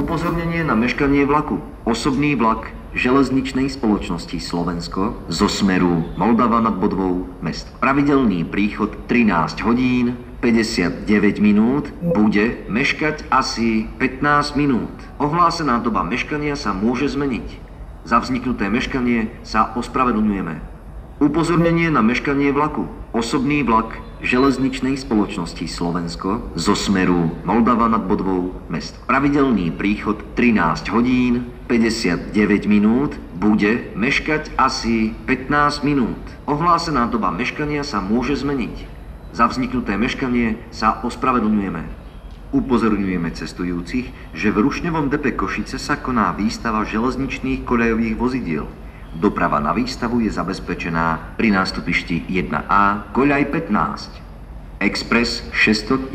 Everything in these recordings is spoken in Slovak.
Upozornenie na meškanie vlaku. Osobný vlak železničnej spoločnosti Slovensko zo smeru Moldava nad Bodvou Mesto. Pravidelný príchod 13 hodín 59 minút, bude meškať asi 15 minút. Ohlásená doba meškania sa môže zmeniť. Za vzniknuté meškanie sa ospravedlňujeme. Upozornenie na meškanie vlaku. Osobný vlak železničnej spoločnosti Slovensko zo smeru Moldava nad Bodvou Mesto. Pravidelný príchod 13 hodín 59 minút, bude meškať asi 15 minút. Ohlásená doba meškania sa môže zmeniť. Za vzniknuté meškanie sa ospravedlňujeme. Upozorňujeme cestujúcich, že v Rušňovom depe Košice sa koná výstava železničných koľajových vozidiel. Doprava na výstavu je zabezpečená pri nástupišti 1A koľaj 15. Express 611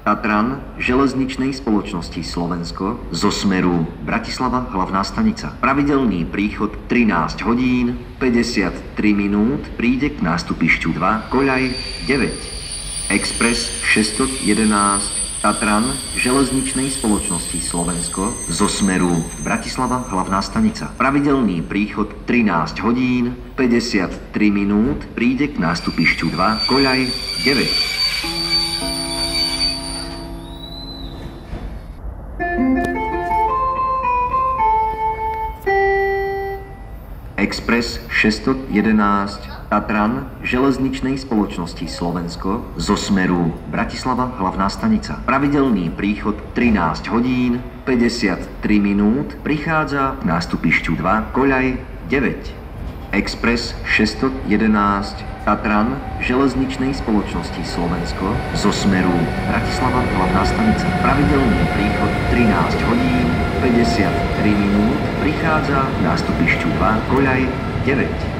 Tatran železničnej spoločnosti Slovensko zo smeru Bratislava hlavná stanica. Pravidelný príchod 13 hodín 53 minút, príde k nástupišťu 2 koľaj 9. Express 611 Tatran železničnej spoločnosti Slovensko zo smeru Bratislava hlavná stanica. Pravidelný príchod 13 hodín 53 minút, príde k nástupišťu 2 koľaj 9. Express 611 Tatran železničnej spoločnosti Slovensko zo smeru Bratislava hlavná stanica. Pravidelný príchod 13 hodín 53 minút, prichádza k nástupišťu 2 koľaj 9. Express 611 Tatran železničnej spoločnosti Slovensko zo smeru Bratislava hlavná stanica. Pravidelný príchod 13 hodín 53 minút, prichádza k nástupišťu 2 koľaj 9.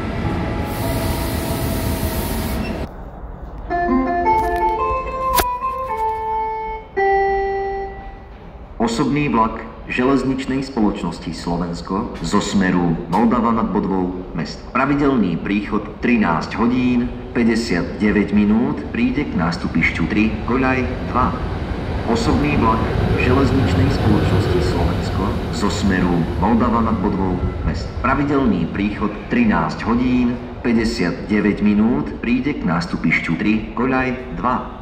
Osobný vlak železničnej spoločnosti Slovensko zo smeru Moldava nad Bodvou Mesto. Pravidelný príchod 13 hodín 59 minút, príde k nástupišťu 3 koľaj 2. Osobný vlak železničnej spoločnosti Slovensko zo smeru Moldava nad Bodvou Mesto. Pravidelný príchod 13 hodín 59 minút, príde k nástupišťu 3 koľaj 2.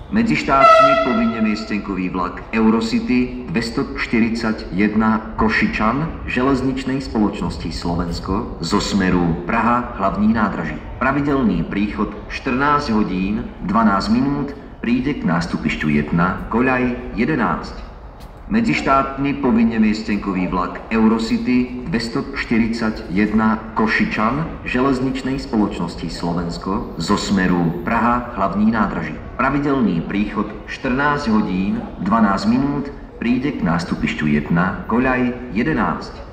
Medzištátny povinne miestenkový vlak Eurocity 241 Košičan železničnej spoločnosti Slovensko zo smeru Praha hlavní nádraží. Pravidelný príchod 14 hodín 12 minút, príde k nástupišťu 1 koľaj 11. Medzištátny povinne miestenkový vlak Eurocity 241 Košičan železničnej spoločnosti Slovensko zo smeru Praha hlavní nádraží. Pravidelný príchod 14 hodín 12 minút, príde k nástupišťu 1 koľaj 11.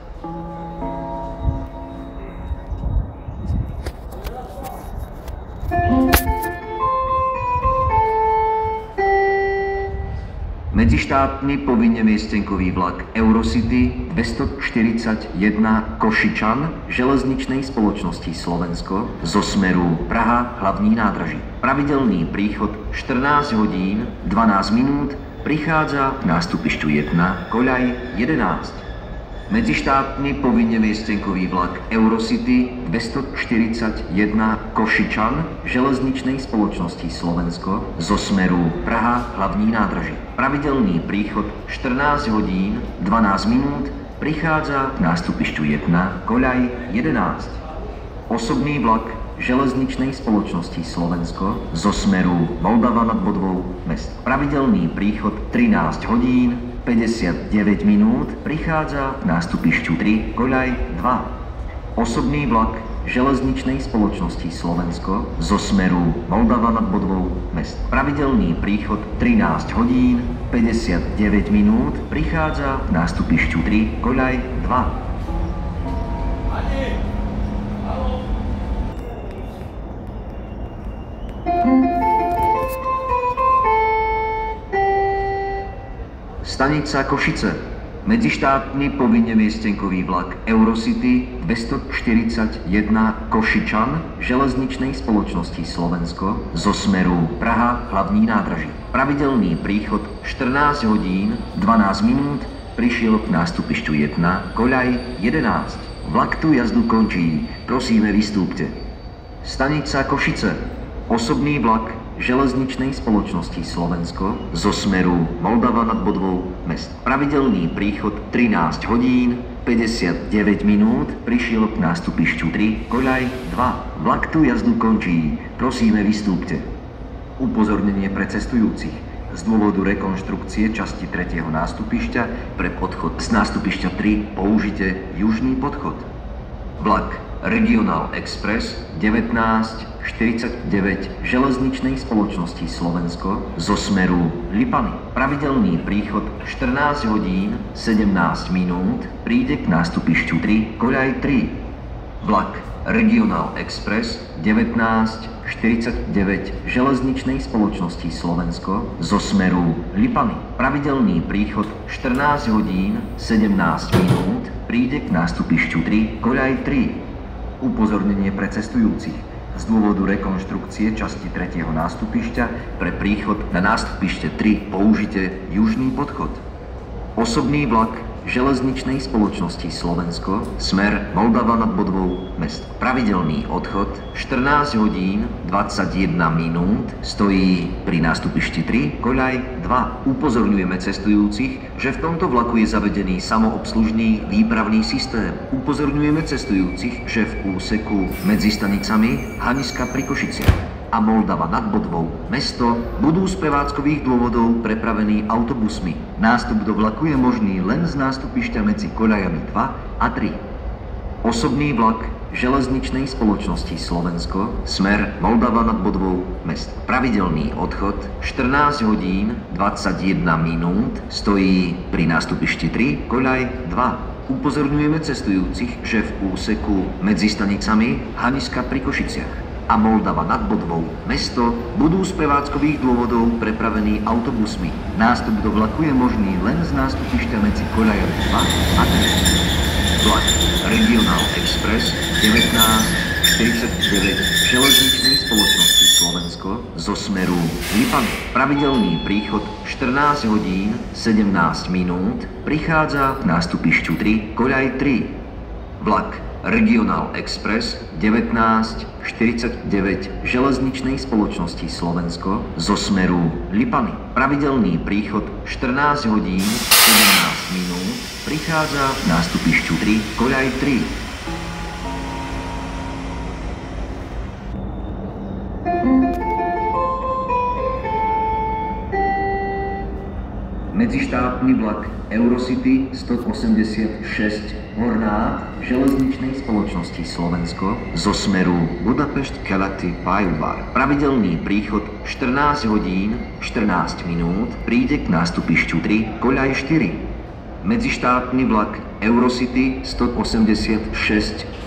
Medzištátny povinne miestenkový vlak Eurocity 241 Košičan železničnej spoločnosti Slovensko zo smeru Praha hlavní nádraží. Pravidelný príchod 14 hodín 12 minút, prichádza k nástupišťu 1 koľaj 11. Medzištátny povinne miestenkový vlak Eurocity 241 Košičan železničnej spoločnosti Slovensko zo smeru Praha hlavní nádraží. Pravidelný príchod 14 hodín 12 minút, prichádza k nástupišťu 1 koľaj 11. Osobný vlak železničnej spoločnosti Slovensko zo smeru Moldava nad Bodvou Mesto. Pravidelný príchod 13 hodín 59 minút, prichádza k nástupišťu 3 koľaj 2. Osobný vlak železničnej spoločnosti Slovensko zo smeru Moldava nad Bodvou Mesto. Pravidelný príchod 13 hodín 59 minút, prichádza k nástupišťu 3 koľaj 2. Stanica Košice. Medzištátny povinne miestenkový vlak Eurocity 241 Košičan železničnej spoločnosti Slovensko zo smeru Praha hlavní nádraží. Pravidelný príchod 14 hodín 12 minút, prišiel k nástupišťu 1, koľaj 11. Vlak tu jazdu končí, prosíme vystúpte. Stanica Košice. Osobný vlak železničnej spoločnosti Slovensko zo smeru Moldava nad Bodvou Mesto. Pravidelný príchod 13 hodín 59 minút, prišiel k nástupišťu 3, koľaj 2. Vlak tu jazdu končí, prosíme vystúpte. Upozornenie pre cestujúcich. Z dôvodu rekonštrukcie časti 3. nástupišťa pre odchod z nástupišťa 3 použite južný podchod. Vlak Regional Express 1949 železničnej spoločnosti Slovensko zo smeru Lipany. Pravidelný príchod 14 hodín 17 minút, príde k nástupišťu 3, koľaj 3. Vlak Regional Express 1949 železničnej spoločnosti Slovensko zo smeru Lipany. Pravidelný príchod 14 hodín 17 minút, príde k nástupišťu 3, koľaj 3. Upozornenie pre cestujúcich. Z dôvodu rekonštrukcie časti 3. nástupišťa pre príchod na nástupište 3 použite južný podchod. Osobný vlak železničnej spoločnosti Slovensko, smer Moldava nad Bodvou Mesto. Pravidelný odchod 14 hodín 21 minút, stojí pri nástupišti 3, koľaj 2. Upozorňujeme cestujúcich, že v tomto vlaku je zavedený samoobslužný výpravný systém. Upozorňujeme cestujúcich, že v úseku medzi stanicami Haniska pri Košiciach a Moldava nad Bodvou Mesto budú z prevádzkových dôvodov prepravení autobusmi. Nástup do vlaku je možný len z nástupišťa medzi koľajami 2 a 3. Osobný vlak železničnej spoločnosti Slovensko, smer Moldava nad Bodvou Mesto. Pravidelný odchod 14 hodín 21 minút, stojí pri nástupišti 3, koľaj 2. Upozorňujeme cestujúcich, že v úseku medzi stanicami Haniska pri Košiciach a Moldava nad Bodvou Mesto budú z prevádzkových dôvodov prepravení autobusmi. Nástup do vlaku je možný len z nástupišťa medzi koľajami 2 a 3. Vlak Regional Express 1949 železničnej spoločnosti Slovensko zo smeru Lipany. Pravidelný príchod 14 hodín 17 minút, prichádza k nástupišťu 3, koľaj 3. Vlak Regional Express 1949 železničnej spoločnosti Slovensko zo smeru Lipany. Pravidelný príchod 14 hodín 17 minút, prichádza k nástupišťu 3, koľaj 3. Medzištátny vlak Eurocity 186 Hornát železničnej spoločnosti Slovensko zo smeru Budapešť-Keleti Pályaudvar. Pravidelný príchod 14 hodín 14 minút, príde k nástupišťu 3, koľaj 4. Medzištátny vlak Eurocity 186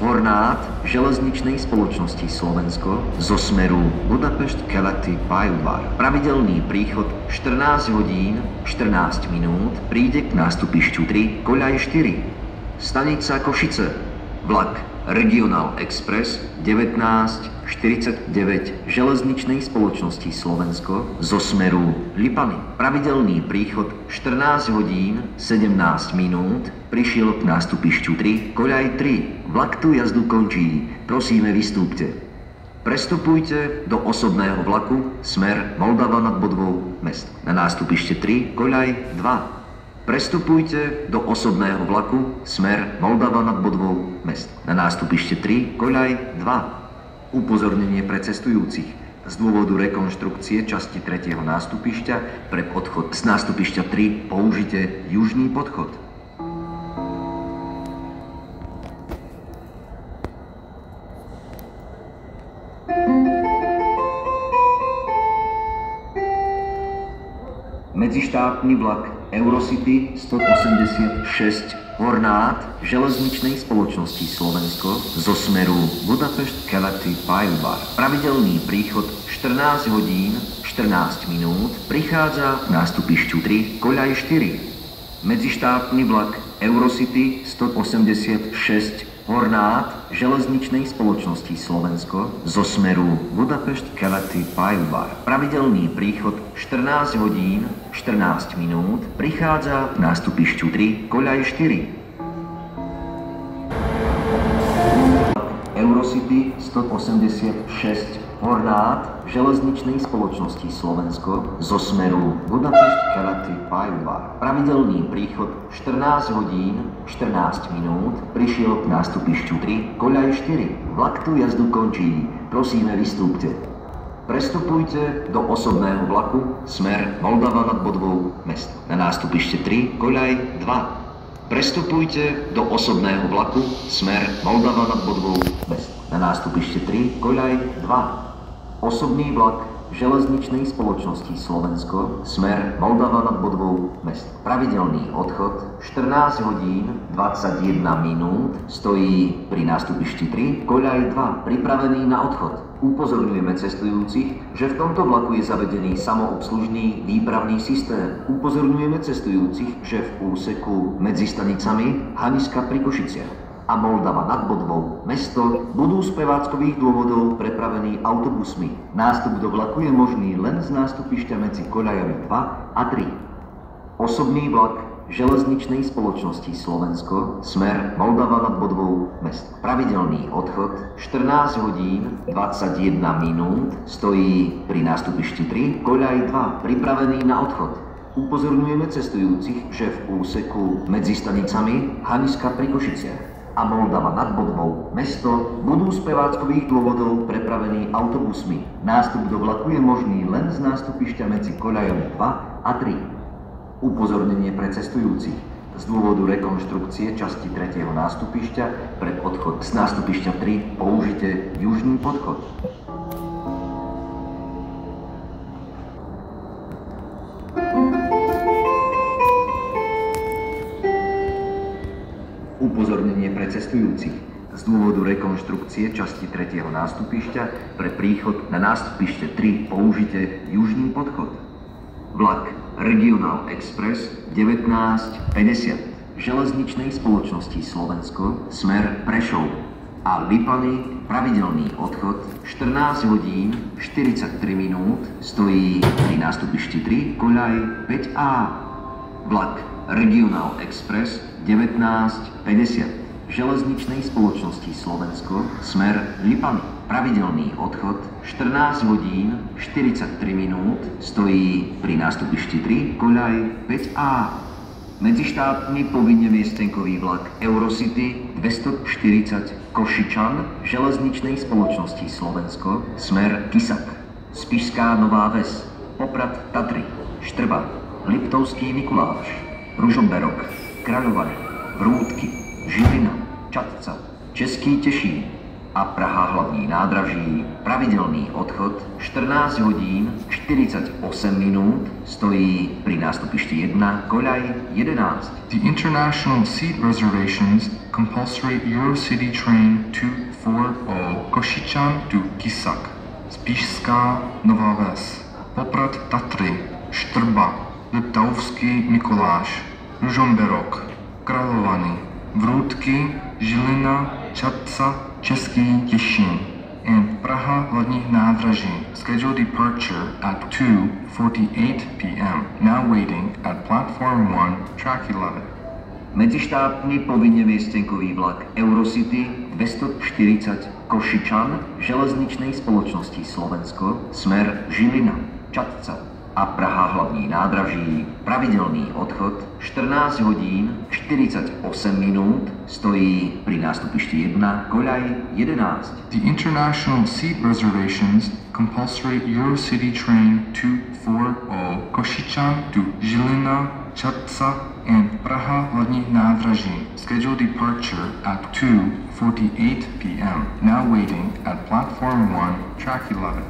Hornát železničnej spoločnosti Slovensko zo smeru Budapešť-Keleti Pályaudvar. Pravidelný príchod 14 hodín 14 minút, príde k nástupišťu 3, koľaj 4. Stanica Košice. Vlak Regional Express 1949 železničnej spoločnosti Slovensko zo smeru Lipany. Pravidelný príchod 14 hodín 17 minút, prišiel k nástupišťu 3, koľaj 3. Vlak tu jazdu končí, prosíme vystúpte. Prestupujte do osobného vlaku smer Moldava nad Bodvou Mesto. Na nástupište 3, koľaj 2. Prestupujte do osobného vlaku smer Moldava nad Bodvou Mesto. Na nástupište 3, koľaj 2. Upozornenie pre cestujúcich. Z dôvodu rekonštrukcie časti 3. nástupišťa pre odchod z nástupišťa 3 použite južný podchod. Medzištátny vlak Eurocity 186 Hornát železničnej spoločnosti Slovensko zo smeru Budapešť-Keleti Pályaudvar. Pravidelný príchod 14 hodín 14 minút, prichádza k nástupišťu 3, koľaj 4. Medzištátny vlak Eurocity 186 Hornát železničnej spoločnosti Slovensko zo smeru Budapešť-Keleti Pálvar. Pravidelný príchod 14 hodín 14 minút prichádza k nástupišťu 3 koľaj 4. Eurocity 186 Hornát železničnej spoločnosti Slovensko zo smeru Budapešť-Keleti Pálvar. Pravidelný príchod 14 hodín 14 minút prišiel k nástupišťu 3 koľaj 4. Vlak tu jazdu končí. Prosíme, vystúpte. Prestupujte do osobného vlaku smer Moldava nad Bodvou mesto. Na nástupište 3 koľaj 2. Prestupujte do osobného vlaku smer Moldava nad Bodvou mesto. Na nástupište 3 koľaj 2. Osobný vlak železničnej spoločnosti Slovensko smer Moldava nad Bodvou mesto. Pravidelný odchod 14 hodín 21 minút stojí pri nástupišti 3 koľaj 2 pripravený na odchod. Upozorňujeme cestujúcich, že v tomto vlaku je zavedený samoobslužný výpravný systém. Upozorňujeme cestujúcich, že v úseku medzi stanicami Haniska pri Košiciach a Moldava nad Bodvou mesto budú z prevádzkových dôvodov prepravení autobusmi. Nástup do vlaku je možný len z nástupišťa medzi koľajami 2 a 3. Osobný vlak železničnej spoločnosti Slovensko smer Moldava nad Bodvou mesto. Pravidelný odchod 14 hodín 21 minút stojí pri nástupišti 3 koľaj 2 pripravený na odchod. Upozorňujeme cestujúcich, že v úseku medzi stanicami Haniska pri Košiciach a Moldava nad Bodvou mesto budú z prevádzkových dôvodov prepravení autobusmi. Nástup do vlaku je možný len z nástupišťa medzi koľajami 2 a 3. Upozornenie pre cestujúcich. Z dôvodu rekonštrukcie časti 3. nástupišťa pre odchod z nástupišťa 3 použite južný podchod. Upozornenie pre cestujúcich. Z dôvodu rekonštrukcie časti 3. nástupišťa pre príchod na nástupište 3 použite južný podchod. Vlak Regional Express 1950 železničnej spoločnosti Slovensko smer Prešov a Lipany pravidelný odchod 14 hodín 43 minút stojí pri nástupišti 3 koľaj 5A. Vlak Regional Express 1950 železničnej spoločnosti Slovensko smer Lipany. Pravidelný odchod 14 hodín 43 minút stojí pri nástupišti 3 koľaj 5A. Medzi štátmi povinne viestenkový vlak Eurocity 240 Košičan železničnej spoločnosti Slovensko smer Kisak. Spišská Nová Ves, Poprad Tatry, Štrba, Liptovský Mikuláš, Ružomberok, Kráľovany, Vrútky, Žilina, Čadca, Český Těšín a Praha hlavní nádraží. Pravidelný odchod 14 hodín 48 minút stojí pri nástupišti 1 koľaj 11. The international seat reservations compulsory Eurocity train 240 Košičan to Kisak, Spišská Nová Ves, Poprad Tatry, Štrba, Liptovský Mikuláš, Ružomberok, Kráľovany, Vrútky, Žilina, Čadca, Český Těšín, and Praha hlavních nádraží. Scheduled departure at 2:48 p.m. Now waiting at platform 1, track 11. Medzi štátmi povinne viestenkový vlak Eurocity 240 Košičan železničnej spoločnosti Slovensko smer Žilina, Čadca a Praha hlavní nádraží. Pravidelný odchod 14 hodín 48 minút stojí pri nástupišti 1 koľaj 11. The international seat reservations compulsory Eurocity train 240 Košičan to Žilina, Čadca and Praha hlavních nádraží. Scheduled departure at 2:48 p.m. Now waiting at platform 1, track 11.